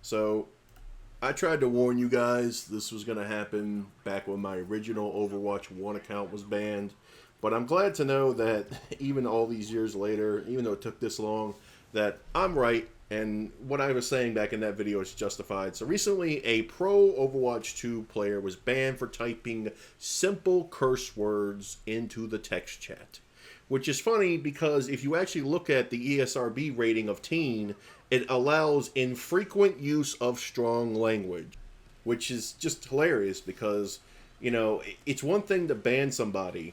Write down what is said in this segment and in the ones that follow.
So, I tried to warn you guys this was going to happen back when my original Overwatch 1 account was banned. But I'm glad to know that even all these years later, even though it took this long, that I'm right and what I was saying back in that video is justified. So recently, a pro Overwatch 2 player was banned for typing simple curse words into the text chat. Which is funny because if you actually look at the ESRB rating of teen, it allows infrequent use of strong language, which is just hilarious because, it's one thing to ban somebody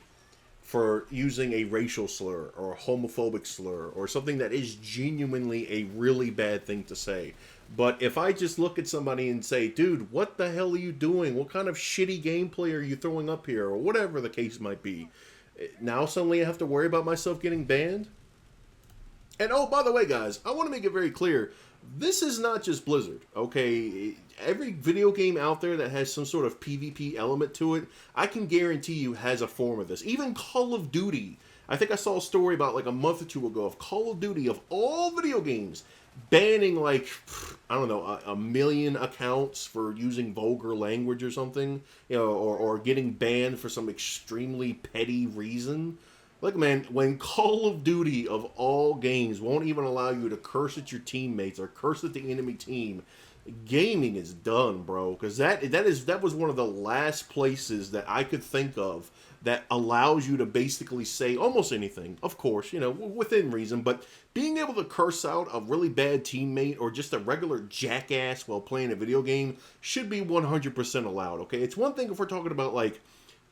for using a racial slur or a homophobic slur or something that is genuinely a really bad thing to say. But if I just look at somebody and say, dude, what the hell are you doing? What kind of shitty gameplay are you throwing up here? Or whatever the case might be. Now suddenly I have to worry about myself getting banned? And oh, by the way, guys, I want to make it very clear. This is not just Blizzard, okay? Every video game out there that has some sort of PvP element to it, I can guarantee you has a form of this. Even Call of Duty. I think I saw a story about like a month or two ago of Call of Duty, of all video games, banning like, I don't know, a million accounts for using vulgar language or something, or getting banned for some extremely petty reason. Look, man, when Call of Duty of all games won't even allow you to curse at your teammates or curse at the enemy team, gaming is done, bro. Because that was one of the last places that I could think of that allows you to basically say almost anything. Of course, within reason, but being able to curse out a really bad teammate or just a regular jackass while playing a video game should be 100% allowed. Okay, it's one thing if we're talking about like,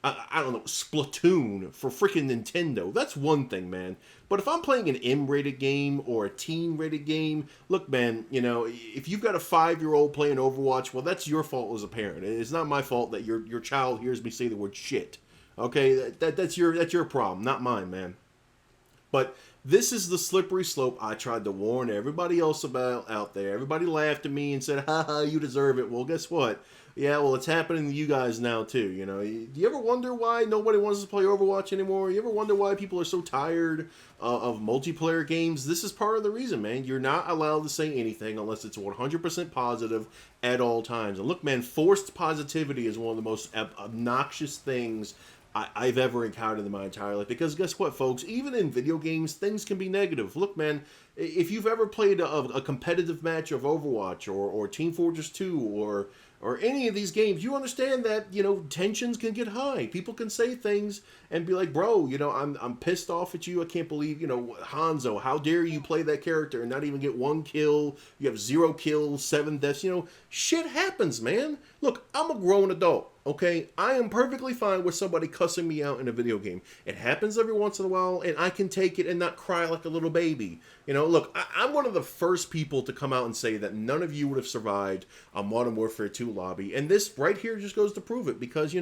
I don't know, Splatoon for freaking Nintendo. That's one thing, man. But if I'm playing an M-rated game or a teen-rated game, look, man, if you've got a 5-year-old playing Overwatch, well, that's your fault as a parent. It's not my fault that your child hears me say the word shit. Okay, that's your problem, not mine, man. But this is the slippery slope I tried to warn everybody else about out there. Everybody laughed at me and said, haha, you deserve it. Well, guess what? Yeah, well, it's happening to you guys now, too. Do you ever wonder why nobody wants to play Overwatch anymore? You ever wonder why people are so tired of multiplayer games? This is part of the reason, man. You're not allowed to say anything unless it's 100% positive at all times. And look, man, forced positivity is one of the most obnoxious things I've ever encountered in my entire life. Because guess what, folks? Even in video games, things can be negative. Look, man, if you've ever played a competitive match of Overwatch or Team Fortress 2 or any of these games, you understand that, tensions can get high. People can say things and be like, bro, I'm pissed off at you. I can't believe, Hanzo, how dare you play that character and not even get 1 kill? You have 0 kills, 7 deaths. Shit happens, man. Look, I'm a grown adult, okay? I am perfectly fine with somebody cussing me out in a video game. It happens every once in a while, and I can take it and not cry like a little baby. Look, I'm one of the first people to come out and say that none of you would have survived a Modern Warfare 2 lobby. And this right here just goes to prove it because,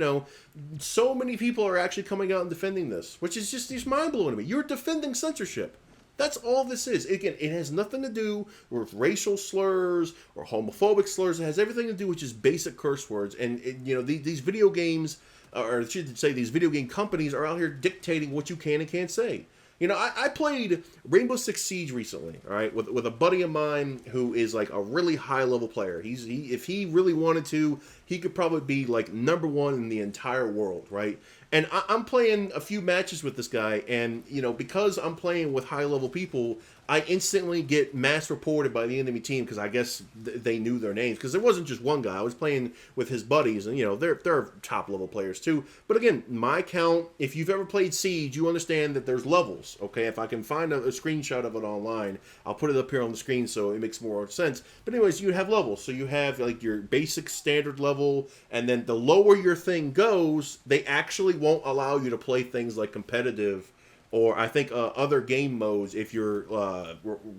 so many people are actually coming out and defending this, which is just mind-blowing to me. You're defending censorship. That's all this is. Again, it has nothing to do with racial slurs or homophobic slurs. It has everything to do with just basic curse words. And, these video games, or I should say these video game companies are out here dictating what you can and can't say. I played Rainbow Six Siege recently, all right, with a buddy of mine who is like a really high level player. If he really wanted to, he could probably be like #1 in the entire world, right? And I'm playing a few matches with this guy, and because I'm playing with high level people, I instantly get mass reported by the enemy team because I guess they knew their names. Because there wasn't just one guy. I was playing with his buddies, and they're top level players too. But again, my count. If you've ever played Siege, you understand that there's levels. Okay, if I can find a screenshot of it online, I'll put it up here on the screen so it makes more sense. But anyways, you have levels. So you have like your basic standard level, and then the lower your thing goes, they actually won't allow you to play things like competitive or I think other game modes if your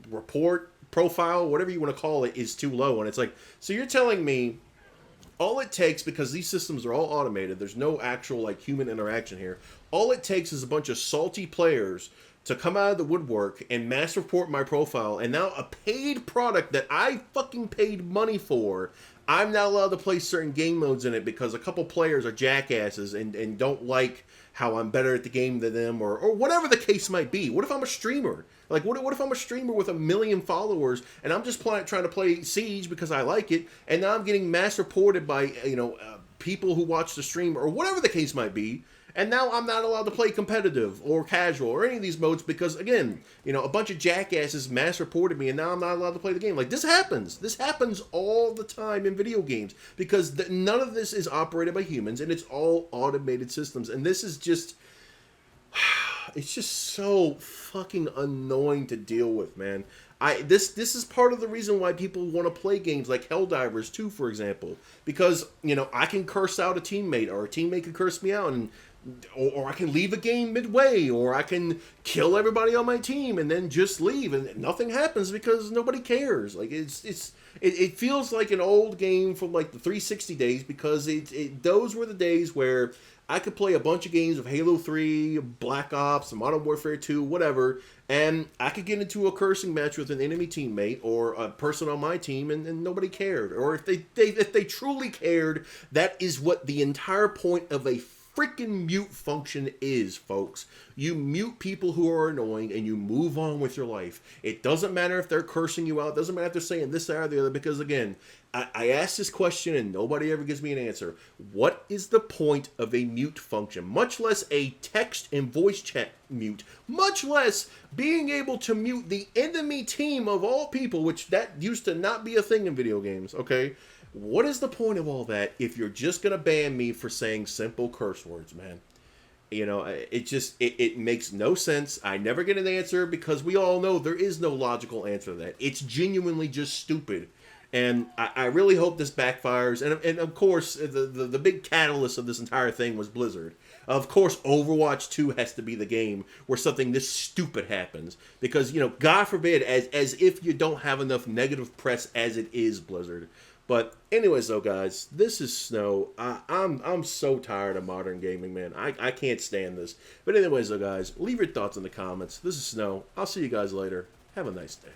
report profile, whatever you want to call it, is too low. And it's like, so you're telling me all it takes, because these systems are all automated, there's no actual like human interaction here, all it takes is a bunch of salty players to come out of the woodwork and mass report my profile, and now a paid product that I fucking paid money for, I'm not allowed to play certain game modes in it because a couple players are jackasses and don't like how I'm better at the game than them, or whatever the case might be. What if I'm a streamer? Like, what if I'm a streamer with 1 million followers and I'm just trying to play Siege because I like it, and now I'm getting mass reported by people who watch the stream or whatever the case might be, and now I'm not allowed to play competitive or casual or any of these modes because, again, a bunch of jackasses mass reported me, and now I'm not allowed to play the game. Like, this happens. This happens all the time in video games because none of this is operated by humans, and it's all automated systems. And this is just... It's just so fucking annoying to deal with, man. This is part of the reason why people want to play games like Helldivers 2, for example. Because, I can curse out a teammate, or a teammate can curse me out, and or I can leave a game midway, or I can kill everybody on my team and then just leave, and nothing happens because nobody cares. Like, it feels like an old game from like the 360 days, because those were the days where I could play a bunch of games of Halo 3, Black Ops, Modern Warfare 2, whatever, and I could get into a cursing match with an enemy teammate or a person on my team, and nobody cared. Or if they truly cared, that is what the entire point of a freaking mute function is, folks. You mute people who are annoying and you move on with your life. It doesn't matter if they're cursing you out. It doesn't matter if they're saying this, that, or the other, because, again, I asked this question and nobody ever gives me an answer. What is the point of a mute function? Much less a text and voice chat mute. Much less being able to mute the enemy team of all people, which that used to not be a thing in video games, okay? What is the point of all that if you're just going to ban me for saying simple curse words, man? It makes no sense. I never get an answer because we all know there is no logical answer to that. It's genuinely just stupid. And I really hope this backfires. And of course, the big catalyst of this entire thing was Blizzard. Of course, Overwatch 2 has to be the game where something this stupid happens. Because, God forbid, as if you don't have enough negative press as it is, Blizzard. But anyways, though, guys, this is Snow. I'm so tired of modern gaming, man. I can't stand this. But anyways, though, guys, leave your thoughts in the comments. This is Snow. I'll see you guys later. Have a nice day.